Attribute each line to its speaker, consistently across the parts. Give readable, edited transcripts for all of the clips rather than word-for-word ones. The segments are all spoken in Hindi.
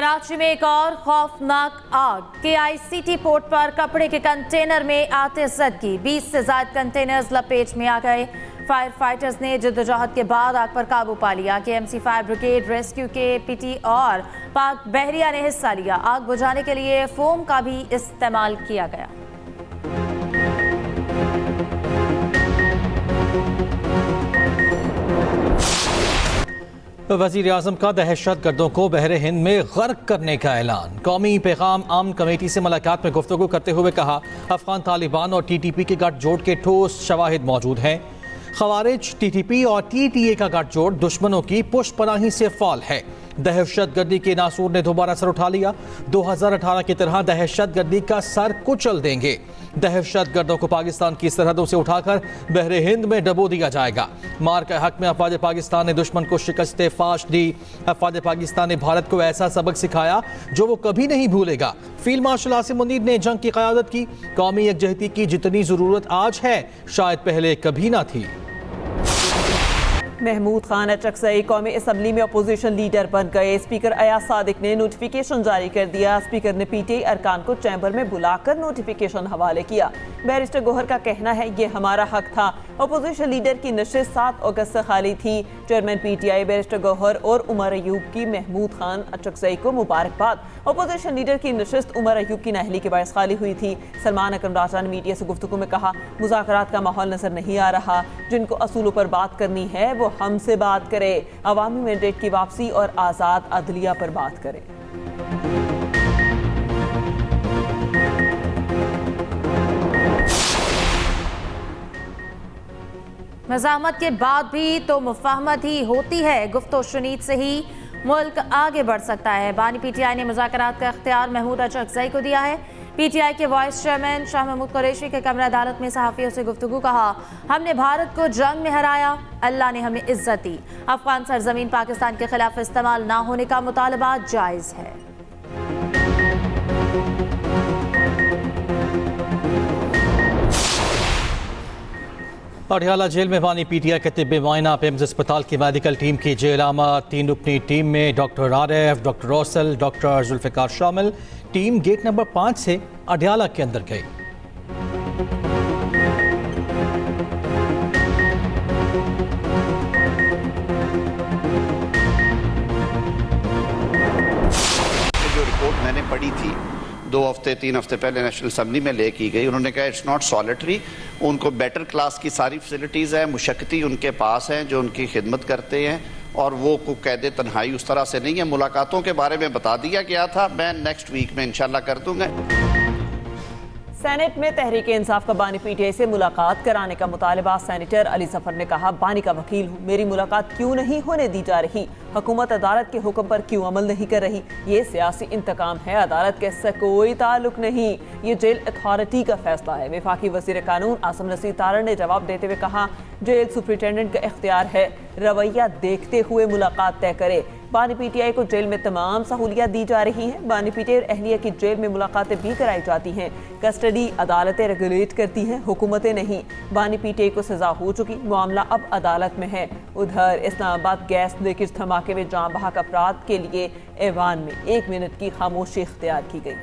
Speaker 1: कराची में एक और खौफनाक आग। KICT पोर्ट पर कपड़े के कंटेनर में आतिशबाजी, 20 से ज्यादा कंटेनर्स लपेट में आ गए। फायर फाइटर्स ने जद्दोजहद के बाद आग पर काबू पा लिया। KMC फायर ब्रिगेड, रेस्क्यू के PT और पाक बहरिया ने हिस्सा लिया। आग बुझाने के लिए फोम का भी इस्तेमाल किया गया।
Speaker 2: वज़ीर आज़म का दहशत गर्दों को बहरे हिंद में गर्क करने का ऐलान। कौमी पैगाम आम कमेटी से मुलाकात में गुफ्तगू करते हुए कहा, अफगान तालिबान और TTP के गठजोड़ के ठोस शवाहिद मौजूद हैं। खवारिज, TTP और TTA का गठजोड़ दुश्मनों की पुष्पनाही से फाल है। दहशत गर्दी के नासूर ने दोबारा सर उठा लिया। 2018 की तरह दहशत गर्दी का सर कुचल देंगे। दहशत गर्दों को पाकिस्तान की सरहदों से उठाकर बहरे हिंद में डबो दिया जाएगा। मार के हक में अफवाज पाकिस्तान ने दुश्मन को शिकस्त फाश दी। अफवाज पाकिस्तान ने भारत को ऐसा सबक सिखाया जो वो कभी नहीं भूलेगा। फील्ड मार्शल आसिम मुनीर ने जंग की क़यादत की। कौमी यकजहती की जितनी ज़रूरत आज है, शायद पहले कभी ना थी।
Speaker 3: महमूद खान अचकसई कौमी असम्बली में अपोजिशन लीडर बन गए। स्पीकर अयाज सादिक ने नोटिफिकेशन जारी कर दिया। स्पीकर ने PTI अरकान को चैम्बर में बुलाकर नोटिफिकेशन हवाले किया। बैरिस्टर गौहर का कहना है ये हमारा हक था। अपोजिशन लीडर की नशिस्त 7 अगस्त से खाली थी। चेयरमैन PTI बैरिस्टर गौहर और उमर अयूब की महमूद खान अचकसई को मुबारकबाद। अपोजिशन लीडर की नशिस्त उमर अयूब की नाअहली के बायस खाली हुई थी। सलमान अकरम राजा ने मीडिया से गुफ्तगू में कहा, मुज़ाकरात का माहौल नजर नहीं आ रहा। जिनको असूलों पर बात करनी है वो हमसे बात करे। अवामी मैंडेट की वापसी और आज़ाद अदलिया पर बात करे।
Speaker 1: मज़ाहमत के बाद भी तो मुफाहमत ही होती है। गुफ्तो शुनीद से ही मुल्क आगे बढ़ सकता है। बानी PTI ने मुज़ाकरात का इख्तियार महमूद अचकसई को दिया है। PTI के वाइस चेयरमैन शाह महमूद कुरैशी के कमरा अदालत में सहाफ़ियों से गुफ्तगू कहा, हमने भारत को जंग में हराया, अल्लाह ने हमें इज्जत दी। अफगान सरजमीन पाकिस्तान के खिलाफ इस्तेमाल ना होने का मुतालबा जायज़ है।
Speaker 2: अडयाला जेल में बानी PTI के तिब्बी मुआयना पेम्स अस्पताल की मेडिकल टीम की जेल आमद। 3 रुकनी टीम में डॉक्टर आरिफ, डॉक्टर रौसल, डॉक्टर जुल्फ़िकार शामिल। टीम गेट नंबर 5 से अडयाला के अंदर गई।
Speaker 4: जो रिपोर्ट मैंने पढ़ी थी 2 हफ्ते 3 हफ्ते पहले नेशनल असम्बली में ले की गई, उन्होंने कहा इट्स नॉट सॉलिटरी। उनको बेटर क्लास की सारी फैसिलिटीज़ हैं, मुशक्कती उनके पास हैं जो उनकी खिदमत करते हैं और वो को कैद तन्हाई उस तरह से नहीं है। मुलाकातों के बारे में बता दिया गया था, मैं नेक्स्ट वीक में इंशाल्लाह कर दूंगा।
Speaker 3: सेनेट में तहरीक इंसाफ का बानी PTI से मुलाकात कराने का मुतालबा। सेनेटर अली सफर ने कहा, बानी का वकील हूँ, मेरी मुलाकात क्यों नहीं होने दी जा रही? हुकूमत अदालत के हुक्म पर क्यों अमल नहीं कर रही? ये सियासी इंतकाम है, अदालत के इससे कोई ताल्लुक नहीं। ये जेल अथॉरिटी का फैसला है। वफाकी वज़ीर कानून आसम नसीर तारड़ ने जवाब देते हुए कहा, जेल सुप्रिटेंडेंट का इख्तियार है, रवैया देखते हुए मुलाकात तय करे। बानी PTI को जेल में तमाम सहूलियात दी जा रही हैं। बानी PTI और अहलिया की जेल में मुलाकातें भी कराई जाती हैं। कस्टडी अदालतें रेगुलेट करती हैं, हुकूमतें नहीं। बानी PTI को सजा हो चुकी, मामला अब अदालत में है। उधर इस्लामाबाद गैस लीकेज धमाके में जान बहक अफराद के लिए ऐवान में 1 मिनट की खामोशी इख्तियार की गई।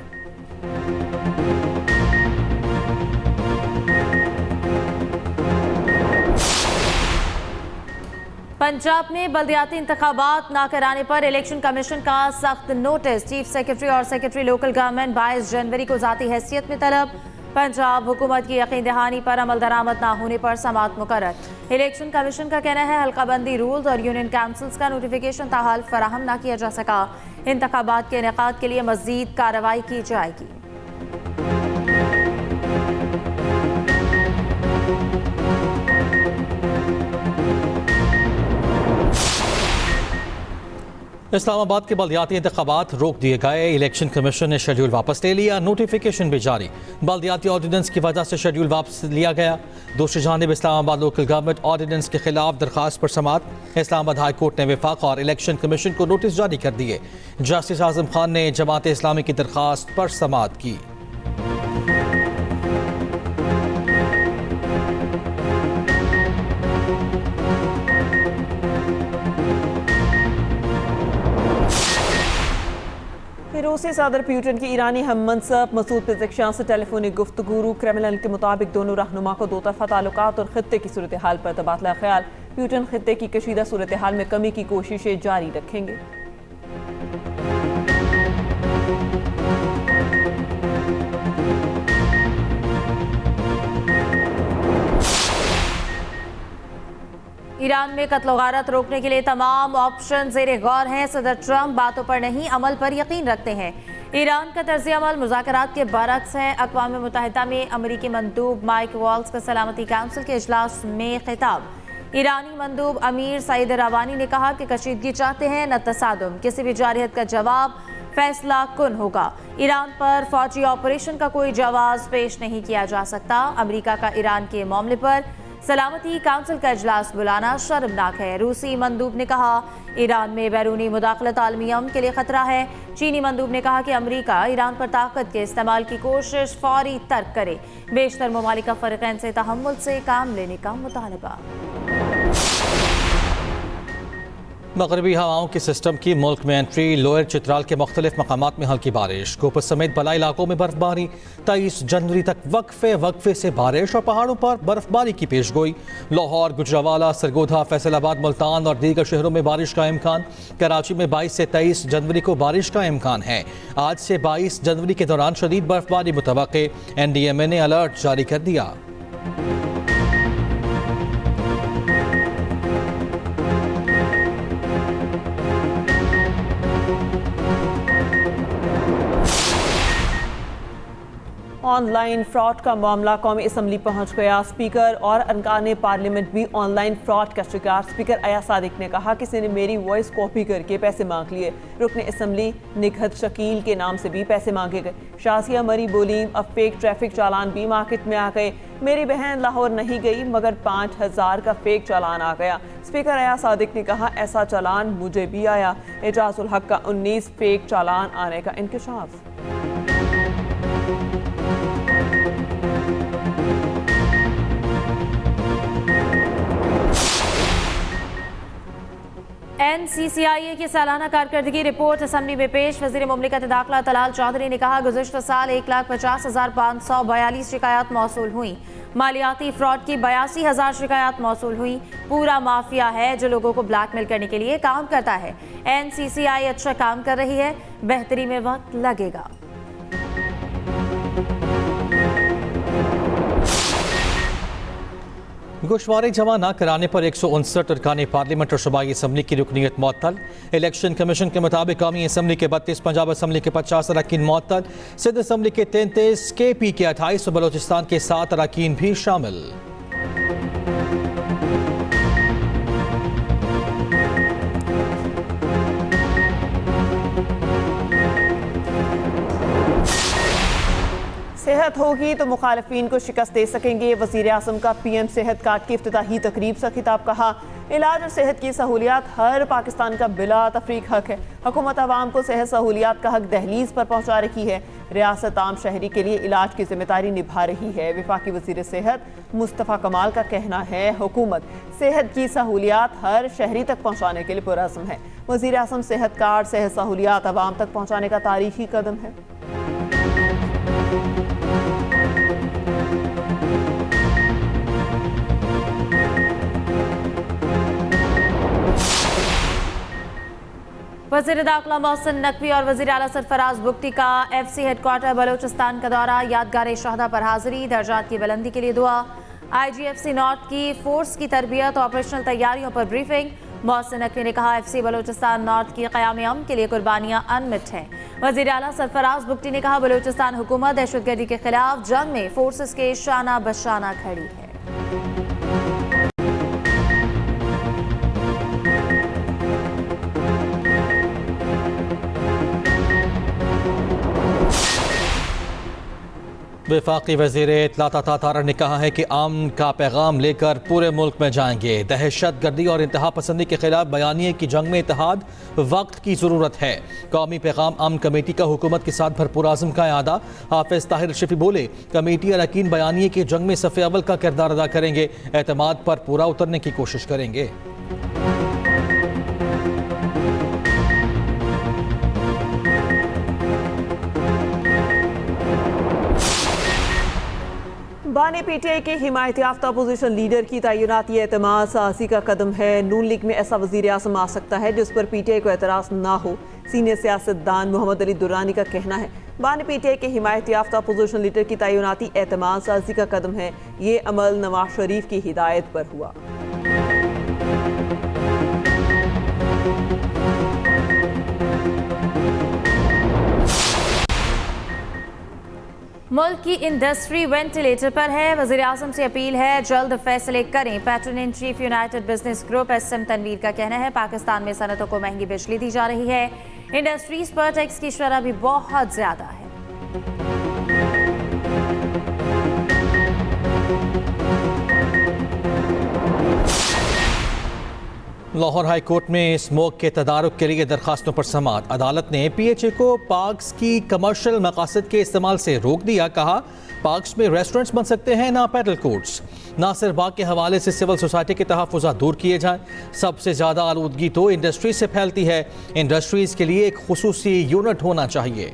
Speaker 1: पंजाब में बल्दियाती इंतखाबात न कराने पर इलेक्शन कमीशन का सख्त नोटिस। चीफ सेक्रेटरी और सेक्रेटरी लोकल गवर्नमेंट 22 जनवरी को जाती हैसियत में तलब। पंजाब हुकूमत की यकीन दहानी पर अमल दरामद न होने पर समाअत मुकर्रर। इलेक्शन कमीशन का कहना है, हल्काबंदी रूल्स और यूनियन काउंसिल्स का नोटिफिकेशन ताहाल फराहम न किया जा सका। इंतखाबात के इनेकाद के लिए मजीद कार्रवाई की जाएगी।
Speaker 2: इस्लामाबाद के बल्दियाती इंतखाबात रोक दिए गए। इलेक्शन कमीशन ने शेड्यूल वापस ले लिया, नोटिफिकेशन भी जारी। बल्दियाती ऑर्डिनेंस की वजह से शेड्यूल वापस लिया गया। दूसरी जानिब इस्लामाबाद लोकल गवर्नमेंट ऑर्डिनेंस के खिलाफ दरखास्त पर समाअत। इस्लामाबाद हाई कोर्ट ने वफाक और इलेक्शन कमीशन को नोटिस जारी कर दिए। जस्टिस आजम खान ने जमात इस्लामी की दरखास्त पर समाअत की।
Speaker 3: रूसी सदर प्यूटन की ईरानी हममनसब मसूद पेज़ेश्कियान से टेलीफोनिक गुफ्तगू। क्रेमलिन के मुताबिक दोनों रहनुमा को दो तरफा ताल्लुकात और खित्ते की सूरत हाल पर तबादला ख्याल। प्यूटन खित्ते की कशीदा सूरत हाल में कमी की कोशिशें जारी रखेंगे।
Speaker 1: ईरान में कत्ल गारत रोकने के लिए तमाम ऑप्शन ज़ेरे गौर हैं। सदर ट्रंप बातों पर नहीं अमल पर यकीन रखते हैं। ईरान का तर्ज़ अमल मुज़ाकरात के बरक्स है। अक़वाम मुत्तहिदा में अमरीकी मंदूब माइक वॉल्स का सलामती काउंसिल के इजलास में खिताब। ईरानी मंदूब अमीर सईद रवानी ने कहा कि कशीदगी चाहते हैं न तसादुम। किसी भी जारहियत का जवाब फैसला कुन होगा। ईरान पर फौजी ऑपरेशन का कोई जवाब पेश नहीं किया जा सकता। अमरीका का ईरान के मामले पर सलामती काउंसिल का इजलास बुलाना शर्मनाक है। रूसी मंदूब ने कहा ईरान में बैरूनी मुदाखलत आलमी अमन के लिए खतरा है। चीनी मंदूब ने कहा कि अमरीका ईरान पर ताकत के इस्तेमाल की कोशिश फौरी तर्क करे। बेशतर ममालिक का फरीकैन से तहम्मुल से काम लेने का मुतालबा।
Speaker 2: मगरबी हवाओं के सिस्टम की मुल्क में एंट्री। लोअर चित्राल के मुख्तलिफ मकामात में हल्की बारिश। कोपस समेत बला इलाकों में बर्फबारी। 23 जनवरी तक वक्फे से बारिश और पहाड़ों पर बर्फबारी की पेशगोई। लाहौर, गुजरावाला, सरगोधा, फैसलाबाद, मुल्तान और दीगर शहरों में बारिश का इम्कान। कराची में 22 से 23 जनवरी को बारिश का इम्कान है। आज से 22 जनवरी के दौरान शदीद बर्फबारी मुतवक्के। NDMA ने अलर्ट जारी कर दिया।
Speaker 3: ऑनलाइन फ्रॉड का मामला कौमी असम्बली पहुंच गया। स्पीकर और अरकान पार्लियामेंट भी ऑनलाइन फ्रॉड का शिकार। स्पीकर अया सादिक ने कहा किसी ने मेरी वॉइस कॉपी करके पैसे मांग लिए। रुकन असम्बली निगहत शकील के नाम से भी पैसे मांगे गए। शाजिया मरी बोली अब फेक ट्रैफिक चालान भी मार्केट में आ गए। मेरी बहन लाहौर नहीं गई मगर 5000 का फेक चालान आ गया। स्पीकर अया सादिक ने कहा ऐसा चालान मुझे भी आया। एजाजुल हक का 19 फेक चालान आने का इंकशाफ।
Speaker 1: NCCIA की सालाना कारकर्दगी रिपोर्ट असम्बली में पेश। वज़ीर मुमलिकत दाखिला तलाल चौधरी ने कहा गुज़िश्ता साल 1,50,542 शिकायत मौसूल हुई। मालियाती फ्रॉड की 82,000 शिकायत मौसूल हुई। पूरा माफिया है जो लोगों को ब्लैकमेल करने के लिए काम करता है। NCCIA अच्छा काम कर रही है, बेहतरी में वक्त लगेगा।
Speaker 2: गोशवारे जमा न कराने पर 159 अरकान पार्लियामेंट और सूबाई असम्बली की रुकनीत मुअत्तल। इलेक्शन कमीशन के मुताबिक कौमी असम्बली के 32, पंजाब असम्बली के 50 अरकान मुअत्तल। सिंध असम्बली के 33, KP के 28 और बलोचिस्तान के 7 अरकान भी शामिल।
Speaker 3: सेहत होगी तो मुखालिफिन को शिकस्त दे सकेंगे। वज़ीर आज़म का PM सेहत कार्ड की इफ्तिताही तकरीब से खिताब। कहा इलाज और सेहत की सहूलियात हर पाकिस्तान का बिला तफरीक हक है। हुकूमत अवाम को सेहत सहूलियात का हक दहलीज पर पहुँचा रही है। रियासत आम शहरी के लिए इलाज की जिम्मेदारी निभा रही है। वफाकी वज़ीर सेहत मुस्तफ़ा कमाल का कहना है हुकूमत सेहत की सहूलियात हर शहरी तक पहुँचाने के लिए पुरअज़्म है। वज़ीर आज़म सेहत कार्ड सेहत सहूलियात अवाम तक पहुँचाने का तारीखी कदम है।
Speaker 1: वज़ीर दाखिला मोहसिन नकवी और वज़ीर आला सरफराज बुगटी का FC हेडक्वार्टर बलोचिस्तान का दौरा। यादगार शहदा पर हाजिरी, दर्जात की बुलंदी के लिए दुआ। IGFC नॉर्थ की फोर्स की तरबियत और ऑपरेशनल तैयारियों पर ब्रीफिंग। मोहसिन नकवी ने कहा FC बलोचिस्तान नॉर्थ की क़याम अमन के लिए कुर्बानियाँ अनमिट हैं। वज़ीर आला सरफराज बुगटी ने कहा बलोचिस्तान हुकूमत दहशतगर्दी के खिलाफ जंग में फोर्सेस के शाना बशाना खड़ी है।
Speaker 2: वफाकी वज़ीर इत्तलात तातारा ने कहा है कि अमन का पैगाम लेकर पूरे मुल्क में जाएंगे। दहशत गर्दी और इंतहा पसंदी के खिलाफ बयानिए की जंग में इत्तेहाद वक्त की ज़रूरत है। कौमी पैगाम अमन कमेटी का हुकूमत के साथ भरपूर आज़म का इआदा। हाफिज़ ताहिर शफी बोले कमेटी अरकान बयानिए की जंग में सफ़े अव्वल का किरदार अदा करेंगे। एतमाद पर पूरा उतरने की कोशिश करेंगे।
Speaker 3: बानी पीटीआई के हिमायत याफ्ता अपोजिशन लीडर की तैनाती एतमाद साजी का कदम है। नून लीग में ऐसा वजीर आज़म आ सकता है जिस पर पीटीआई को एतराज़ ना हो, सीनियर सियासतदान मोहम्मद अली दुर्रानी का कहना है। बानी पीटीआई के हिमायत याफ्ता अपोजिशन लीडर की तैनाती एतमाद साजी का कदम है। ये अमल नवाज शरीफ की हिदायत पर हुआ।
Speaker 1: मुल्क की इंडस्ट्री वेंटिलेटर पर है। वज़ीर आज़म से अपील है जल्द फैसले करें। Patron in chief United Business Group SM Tanveer का कहना है पाकिस्तान में सनतों को महंगी बिजली दी जा रही है। इंडस्ट्रीज पर टैक्स की शरह भी बहुत ज्यादा है।
Speaker 2: लाहौर हाई कोर्ट में स्मोक के तदारुक के लिए दरखास्तों पर समाअत। अदालत ने पीएचए को पार्क्स की कमर्शियल मकासद के इस्तेमाल से रोक दिया। कहा पार्क्स में रेस्टोरेंट्स बन सकते हैं, ना पैडल कोर्ट्स। नासिर बाग के हवाले से सिविल सोसाइटी के तहफ़्फ़ुज़ात दूर किए जाएं। सबसे ज़्यादा आलूदगी तो इंडस्ट्रीज से फैलती है। इंडस्ट्रीज के लिए एक खुसूसी यूनिट होना चाहिए।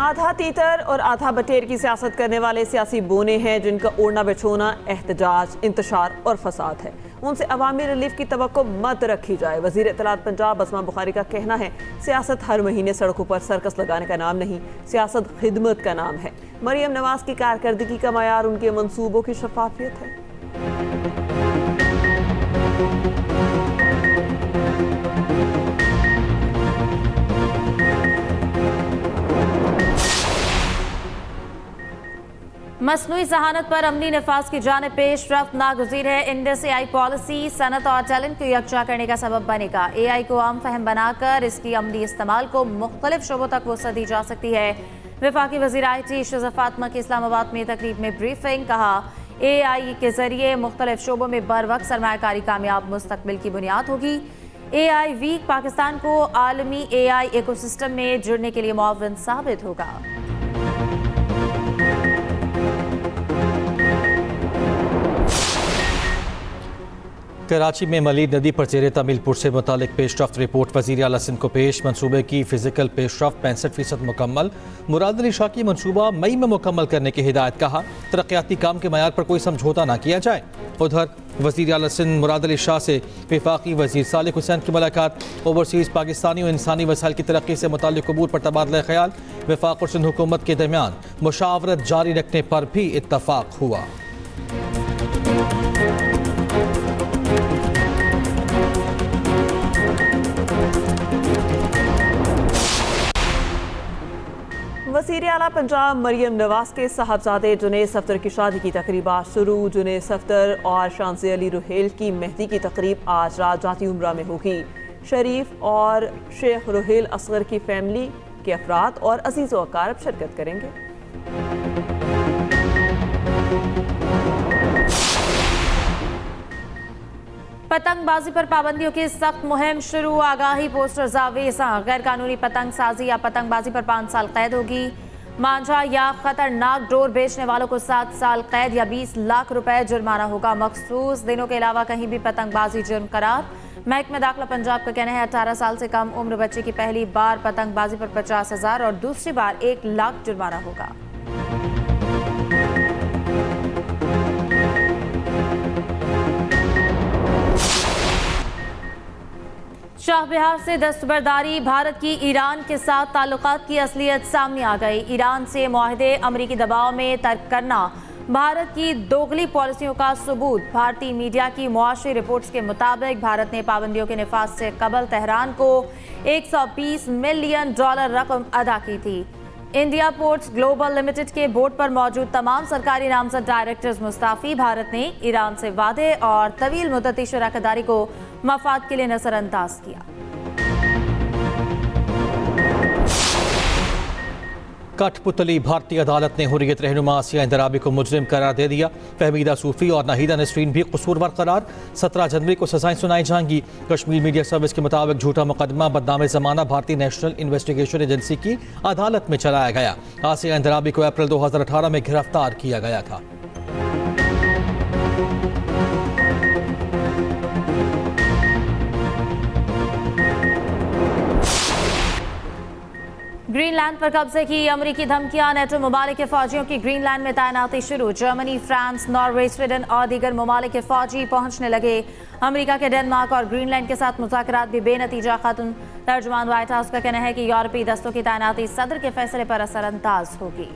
Speaker 3: आधा तीतर और आधा बटेर की सियासत करने वाले सियासी बोने हैं जिनका ओढ़ना बिछोना एहतजाज, इंतशार और फसाद है। उनसे अवामी रिलीफ की तवक्को मत रखी जाए। वज़ीर इत्तलात पंजाब असमा बुखारी का कहना है सियासत हर महीने सड़कों पर सर्कस लगाने का नाम नहीं, सियासत खिदमत का नाम है। मरियम नवाज की कारकर्दगी का मयार उनके मंसूबों की शफाफियत है।
Speaker 1: मसनूई जहानत पर अमली नफाज की जानिब पेशरफ्त नागुज़ीर है। इंडस एआई पॉलिसी सनत और टैलेंट को यकजा करने का सबब बनेगा। एआई को आम फहम बनाकर इसकी अमली इस्तेमाल को मुख्तलिफ शोबों तक वसअत दी जा सकती है। वफाकी वज़ीर IT शज़ा फातिमा की इस्लामाबाद में तकरीब में ब्रीफिंग। कहा एआई के जरिए मुख्तलिफ शोबों में बर वक्त सरमायाकारी कामयाब मुस्तकबिल की बुनियाद होगी। एआई वीक पाकिस्तान को आलमी एआई इकोसिस्टम में जुड़ने के लिए मुआविन साबित होगा।
Speaker 2: कराची में मलीद नदी पर ज़ेरे तामील पुल से मुतालिक पेशरफ्त रिपोर्ट वज़ीर आला सिंध को पेश। मनसूबे की फ़िज़िकल पेशरफ्त 65% मुकम्मल। मुराद अली शाह की मनसूबा मई में मुकम्मल करने की हिदायत। कहा तरक्याती काम के मयार पर कोई समझौता ना किया जाए। उधर वज़ीर आला सिंध मुराद अली शाह से वफाकी वज़ीर सालिक हुसैन की मुलाकात। ओवरसीज़ पाकिस्तानी और इंसानी वसाइल की तरक्की से मुताल्लिक़ अमूर पर तबादला ख्याल। वफाक और सिंध हुकूमत के दरमियान मुशावरत जारी रखने पर भी इत्तफ़ाक़ हुआ।
Speaker 3: वज़ीर आला पंजाब मरियम नवाज के साहबजादे जुनैद सफ्दर की शादी की तकरीबात शुरू। जुनैद सफ्दर और शांसी अली रुहेल की मेहंदी की तकरीब आज रात जाती उम्रा में होगी। शरीफ और शेख रुहेल असगर की फैमिली के अफराद और अजीज़ व अकारब शिरकत करेंगे।
Speaker 1: पतंगबाजी पर पाबंदियों की सख्त मुहिम शुरू। आगाही पोस्टर जावेसा। गैर कानूनी पतंग साजी या पतंगबाजी पर 5 साल कैद होगी। मांझा या खतरनाक डोर बेचने वालों को 7 साल कैद या 20 लाख रुपए जुर्माना होगा। मखसूस दिनों के अलावा कहीं भी पतंगबाजी जुर्म करार। महकमा दाखिला पंजाब का कहना है 18 साल से कम उम्र बच्चे की पहली बार पतंगबाजी पर 50,000 और दूसरी बार 1 लाख जुर्माना होगा। शाह बिहार से दस्तबरदारी। भारत की ईरान के साथ ताल्लुकात की असलियत सामने आ गई। ईरान से मुआहदे अमरीकी दबाव में तर्क करना भारत की दोगली पॉलिसियों का सबूत। भारतीय मीडिया की मुआशी रिपोर्ट्स के मुताबिक भारत ने पाबंदियों के नफाज से कबल तेहरान को $120 मिलियन रकम अदा की थी। इंडिया पोर्ट्स ग्लोबल लिमिटेड के बोर्ड पर मौजूद तमाम सरकारी नामजद डायरेक्टर्स मुस्ताफी। भारत ने ईरान से वादे और तवील मुद्दती शराकतदारी को मफाद के लिए नजरअंदाज किया।
Speaker 2: कठपुतली भारतीय अदालत ने हुर्रियत रहनुमा आसिया इंदराबी को मुजरिम करार दे दिया। फहमीदा सूफी और नाहिदा नसरीन भी कसूरवार करार। 17 जनवरी को सजाएं सुनाई जाएंगी। कश्मीर मीडिया सर्विस के मुताबिक झूठा मुकदमा बदनाम जमाना भारतीय नेशनल इन्वेस्टिगेशन एजेंसी की अदालत में चलाया गया। आसिया इंदराबी को अप्रैल 2018 में गिरफ्तार किया गया था।
Speaker 1: ग्रीनलैंड पर कब्जे की अमेरिकी धमकियां, नेटो ममालिक के फौजियों की ग्रीनलैंड में तैनाती शुरू। जर्मनी, फ्रांस, नॉर्वे, स्वीडन और दीगर ममालिक के फौजी पहुंचने लगे। अमेरिका के डेनमार्क और ग्रीनलैंड के साथ मुज़ाकरात भी बेनतीजा खत्म। तर्जुमान व्हाइट हाउस का कहना है कि यूरोपीय दस्तों की तैनाती सदर के फैसले पर असरअंदाज होगी।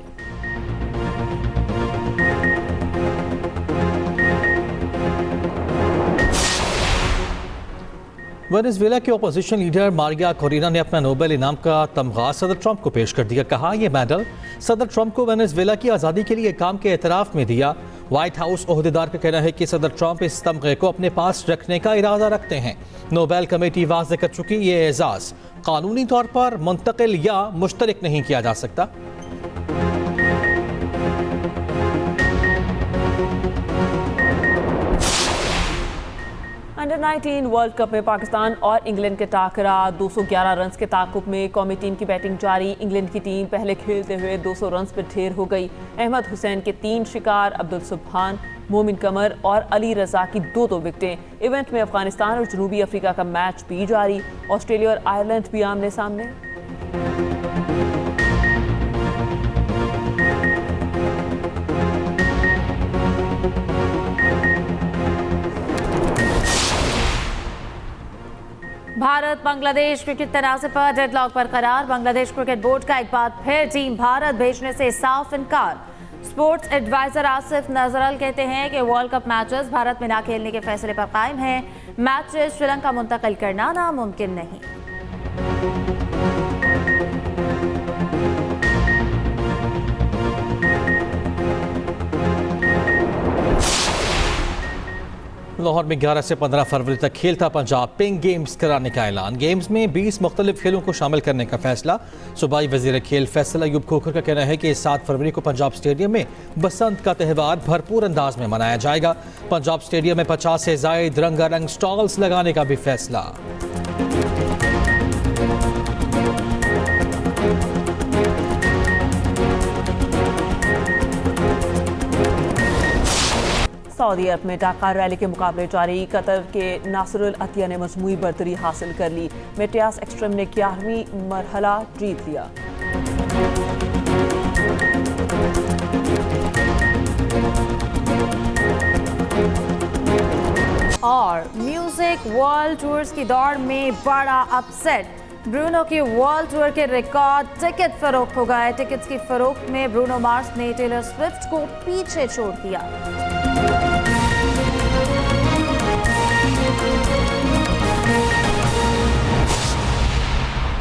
Speaker 2: वेनेजुएला के अपोजिशन लीडर मारिया कोरिना ने अपना नोबेल इनाम का तमगा सदर ट्रंप को पेश कर दिया। कहा यह मेडल सदर ट्रंप को वेनेजुएला की आज़ादी के लिए काम के एतराफ़ में दिया। व्हाइट हाउस ओहदेदार का कहना है कि सदर ट्रंप इस तमगे को अपने पास रखने का इरादा रखते हैं। नोबेल कमेटी वाज़ेह कर चुकी ये एजाज़ कानूनी तौर पर मुंतकिल या मुश्तरक नहीं किया जा सकता।
Speaker 3: अंडर 19 वर्ल्ड कप में पाकिस्तान और इंग्लैंड के टाकरा 211 रन्स के ताकुब में कौमी टीम की बैटिंग जारी। इंग्लैंड की टीम पहले खेलते हुए 200 रन्स पर ढेर हो गई। अहमद हुसैन के 3 शिकार, अब्दुल सुब्हान, मोमिन कमर और अली रजा की 2 विकेटें। इवेंट में अफगानिस्तान और जनूबी अफ्रीका का मैच भी जारी। ऑस्ट्रेलिया और आयरलैंड भी आमने सामने।
Speaker 1: भारत बांग्लादेश क्रिकेट तनाज़े पर डेडलॉक बरकरार। बांग्लादेश क्रिकेट बोर्ड का एक बार फिर टीम भारत भेजने से साफ इनकार। स्पोर्ट्स एडवाइजर आसिफ नजरल कहते हैं कि वर्ल्ड कप मैचेस भारत में ना खेलने के फैसले पर कायम हैं। मैचेस श्रीलंका मुंतकिल करना नामुमकिन नहीं।
Speaker 2: लाहौर में 11 से 15 फरवरी तक खेलता पंजाब पिंक गेम्स कराने का ऐलान। गेम्स में 20 मुख्तलिफ खेलों को शामिल करने का फैसला। सूबाई वजीर खेल फैसल अयूब खोखर का कहना है कि 7 फरवरी को पंजाब स्टेडियम में बसंत का त्यौहार भरपूर अंदाज में मनाया जाएगा। पंजाब स्टेडियम में 50 से जायद रंगारंग स्टॉल्स लगाने का भी फैसला।
Speaker 3: सऊदी अरब में डाकार रैली के मुकाबले जारी। कतर के नासरुल अतिया ने मजमूई बर्तरी हासिल कर ली। मेटियास एक्सट्रीम ने 11वीं मरहला जीत लिया।
Speaker 1: और म्यूजिक वर्ल्ड टूर्स की दौड़ में बड़ा अपसेट। ब्रूनो की वर्ल्ड टूर के रिकॉर्ड टिकट फरोख्त हो गए। टिकट्स की फरोख्त में ब्रूनो मार्स ने टेलर स्विफ्ट को पीछे छोड़ दिया।